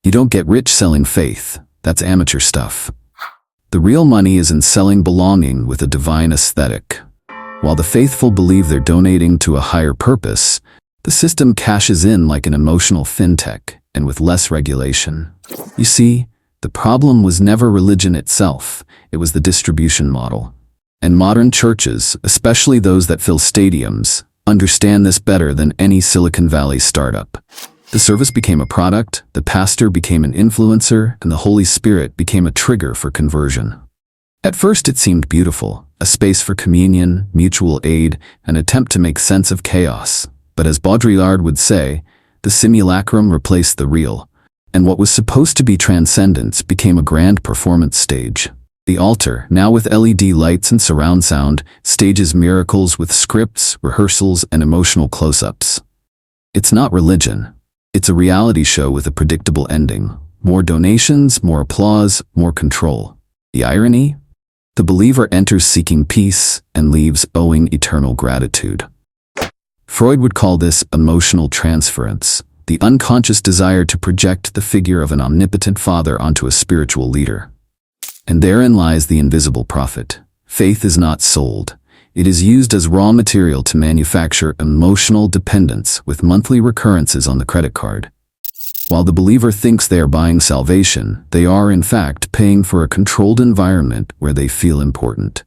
You don't get rich selling faith. That's amateur stuff. The real money is in selling belonging with a divine aesthetic. While the faithful believe they're donating to a higher purpose, the system cashes in like an emotional fintech, and with less regulation. You see, the problem was never religion itself, it was the distribution model. And modern churches, especially those that fill stadiums, understand this better than any Silicon Valley startup. The service became a product, the pastor became an influencer, and the Holy Spirit became a trigger for conversion. At first it seemed beautiful, a space for communion, mutual aid, an attempt to make sense of chaos. But as Baudrillard would say, the simulacrum replaced the real, and what was supposed to be transcendence became a grand performance stage. The altar, now with LED lights and surround sound, stages miracles with scripts, rehearsals, and emotional close-ups. It's not religion. It's a reality show with a predictable ending. More donations, more applause, more control. The irony? The believer enters seeking peace and leaves owing eternal gratitude. Freud would call this emotional transference, the unconscious desire to project the figure of an omnipotent father onto a spiritual leader. And therein lies the invisible profit. Faith is not sold. It is used as raw material to manufacture emotional dependence with monthly recurrences on the credit card. While the believer thinks they are buying salvation, they are in fact paying for a controlled environment where they feel important.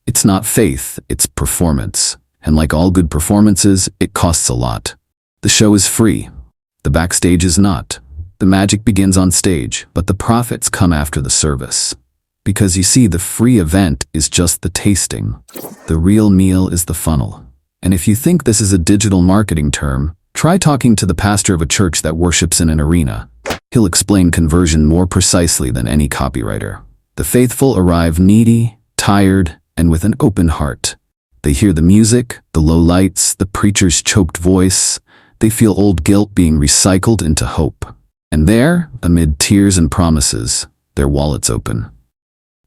It's not faith, it's performance. And like all good performances, it costs a lot. The show is free. The backstage is not. The magic begins on stage, but the profits come after the service. Because you see, the free event is just the tasting. The real meal is the funnel. And if you think this is a digital marketing term, try talking to the pastor of a church that worships in an arena. He'll explain conversion more precisely than any copywriter. The faithful arrive needy, tired, and with an open heart. They hear the music, the low lights, the preacher's choked voice. They feel old guilt being recycled into hope. And there, amid tears and promises, their wallets open.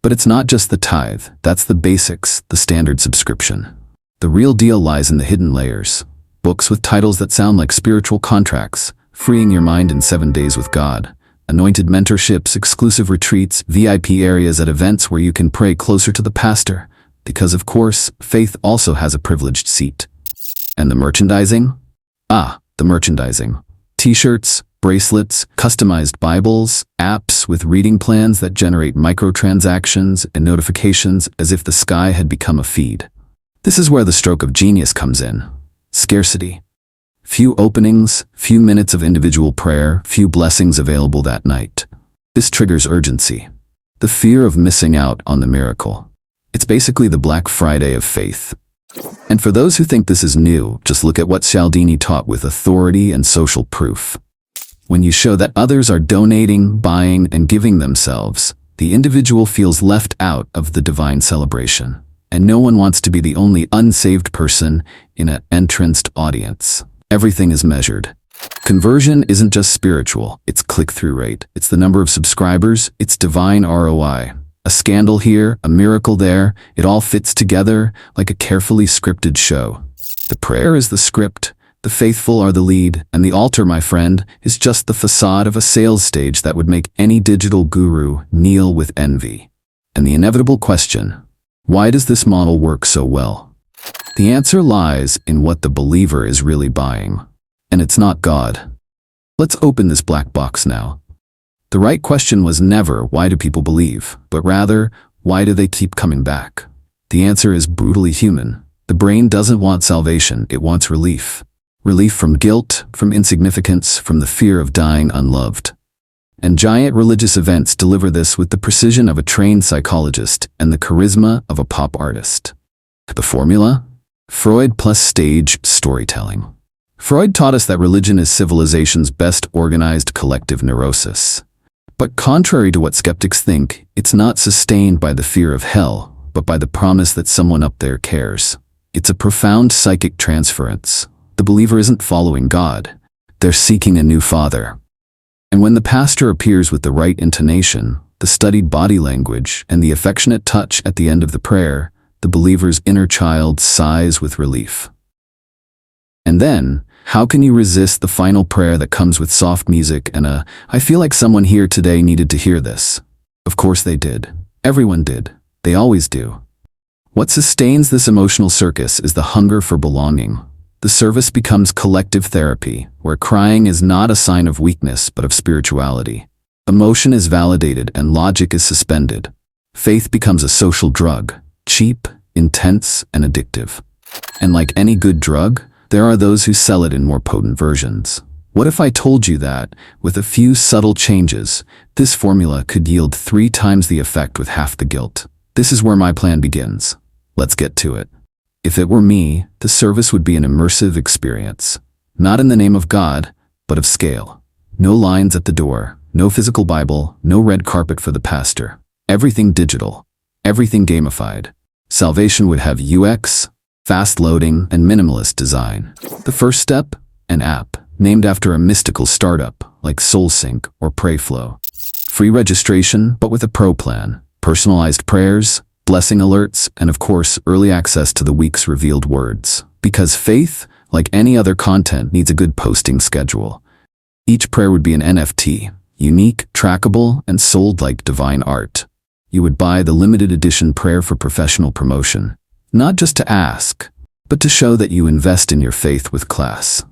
But it's not just the tithe, that's the basics, the standard subscription. The real deal lies in the hidden layers. Books with titles that sound like spiritual contracts, freeing your mind in 7 days with God. Anointed mentorships, exclusive retreats, VIP areas at events where you can pray closer to the pastor. Because of course, faith also has a privileged seat. And the merchandising? The merchandising. T-shirts, bracelets, customized Bibles, apps with reading plans that generate microtransactions and notifications as if the sky had become a feed. This is where the stroke of genius comes in. Scarcity. Few openings, few minutes of individual prayer, few blessings available that night. This triggers urgency. The fear of missing out on the miracle. It's basically the Black Friday of faith. And for those who think this is new, just look at what Cialdini taught with authority and social proof. When you show that others are donating, buying, and giving themselves, the individual feels left out of the divine celebration. And no one wants to be the only unsaved person in an entranced audience. Everything is measured. Conversion isn't just spiritual, it's click-through rate. It's the number of subscribers, it's divine ROI. A scandal here, a miracle there, it all fits together like a carefully scripted show. The prayer is the script, the faithful are the lead, and the altar, my friend, is just the facade of a sales stage that would make any digital guru kneel with envy. And the inevitable question, why does this model work so well? The answer lies in what the believer is really buying. And it's not God. Let's open this black box now. The right question was never, why do people believe? But rather, why do they keep coming back? The answer is brutally human. The brain doesn't want salvation, it wants relief. Relief from guilt, from insignificance, from the fear of dying unloved. And giant religious events deliver this with the precision of a trained psychologist and the charisma of a pop artist. The formula? Freud plus stage storytelling. Freud taught us that religion is civilization's best organized collective neurosis. But contrary to what skeptics think, it's not sustained by the fear of hell, but by the promise that someone up there cares. It's a profound psychic transference. The believer isn't following God. They're seeking a new father. And when the pastor appears with the right intonation, the studied body language, and the affectionate touch at the end of the prayer, the believer's inner child sighs with relief. And then, How can you resist the final prayer that comes with soft music and I feel like someone here today needed to hear this? Of course they did. Everyone did. They always do. What sustains this emotional circus is the hunger for belonging. The service becomes collective therapy, where crying is not a sign of weakness but of spirituality. Emotion is validated and logic is suspended. Faith becomes a social drug, cheap, intense, and addictive. And like any good drug, there are those who sell it in more potent versions. What if I told you that, with a few subtle changes, this formula could yield 3 times the effect with half the guilt? This is where my plan begins. Let's get to it. If it were me, the service would be an immersive experience. Not in the name of God, but of scale. No lines at the door, no physical Bible, no red carpet for the pastor. Everything digital. Everything gamified. Salvation would have UX, fast loading, and minimalist design. The first step? An app, named after a mystical startup, like SoulSync or PrayFlow. Free registration, but with a pro plan. Personalized prayers, blessing alerts, and of course, early access to the week's revealed words. Because faith, like any other content, needs a good posting schedule. Each prayer would be an NFT, unique, trackable, and sold like divine art. You would buy the limited edition prayer for professional promotion, not just to ask, but to show that you invest in your faith with class.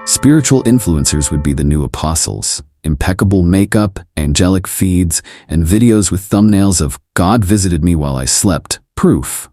Spiritual influencers would be the new apostles. Impeccable makeup, angelic feeds, and videos with thumbnails of "God visited me while I slept" proof.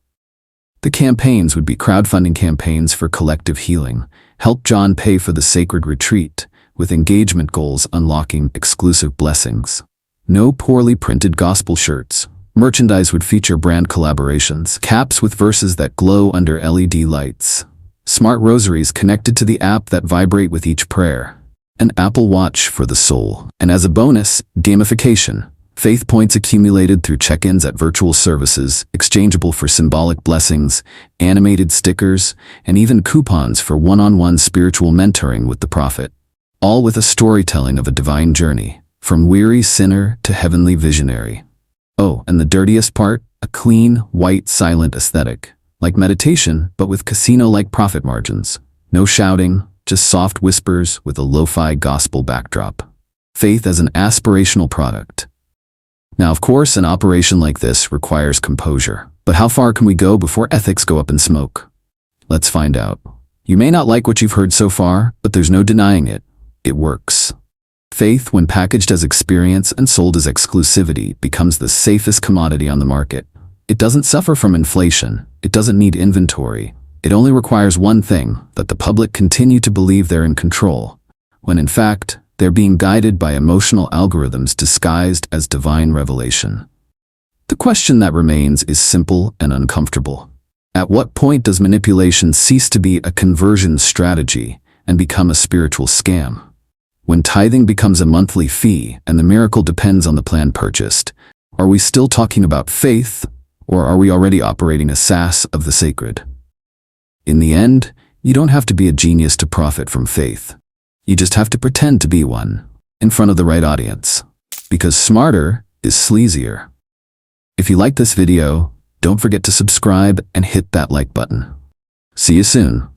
The campaigns would be crowdfunding campaigns for collective healing, help John pay for the sacred retreat, with engagement goals unlocking exclusive blessings. No poorly printed gospel shirts. Merchandise would feature brand collaborations, caps with verses that glow under LED lights, smart rosaries connected to the app that vibrate with each prayer, an Apple Watch for the soul, and as a bonus, gamification. Faith points accumulated through check-ins at virtual services, exchangeable for symbolic blessings, animated stickers, and even coupons for one-on-one spiritual mentoring with the prophet. All with a storytelling of a divine journey, from weary sinner to heavenly visionary. Oh, and the dirtiest part? A clean, white, silent aesthetic. Like meditation, but with casino-like profit margins. No shouting, just soft whispers with a lo-fi gospel backdrop. Faith as an aspirational product. Now, of course, an operation like this requires composure. But how far can we go before ethics go up in smoke? Let's find out. You may not like what you've heard so far, but there's no denying it. It works. Faith, when packaged as experience and sold as exclusivity, becomes the safest commodity on the market. It doesn't suffer from inflation. It doesn't need inventory. It only requires one thing, that the public continue to believe they're in control, when in fact, they're being guided by emotional algorithms disguised as divine revelation. The question that remains is simple and uncomfortable. At what point does manipulation cease to be a conversion strategy and become a spiritual scam? When tithing becomes a monthly fee and the miracle depends on the plan purchased, are we still talking about faith, or are we already operating a SaaS of the sacred? In the end, you don't have to be a genius to profit from faith. You just have to pretend to be one, in front of the right audience. Because smarter is sleazier. If you like this video, don't forget to subscribe and hit that like button. See you soon.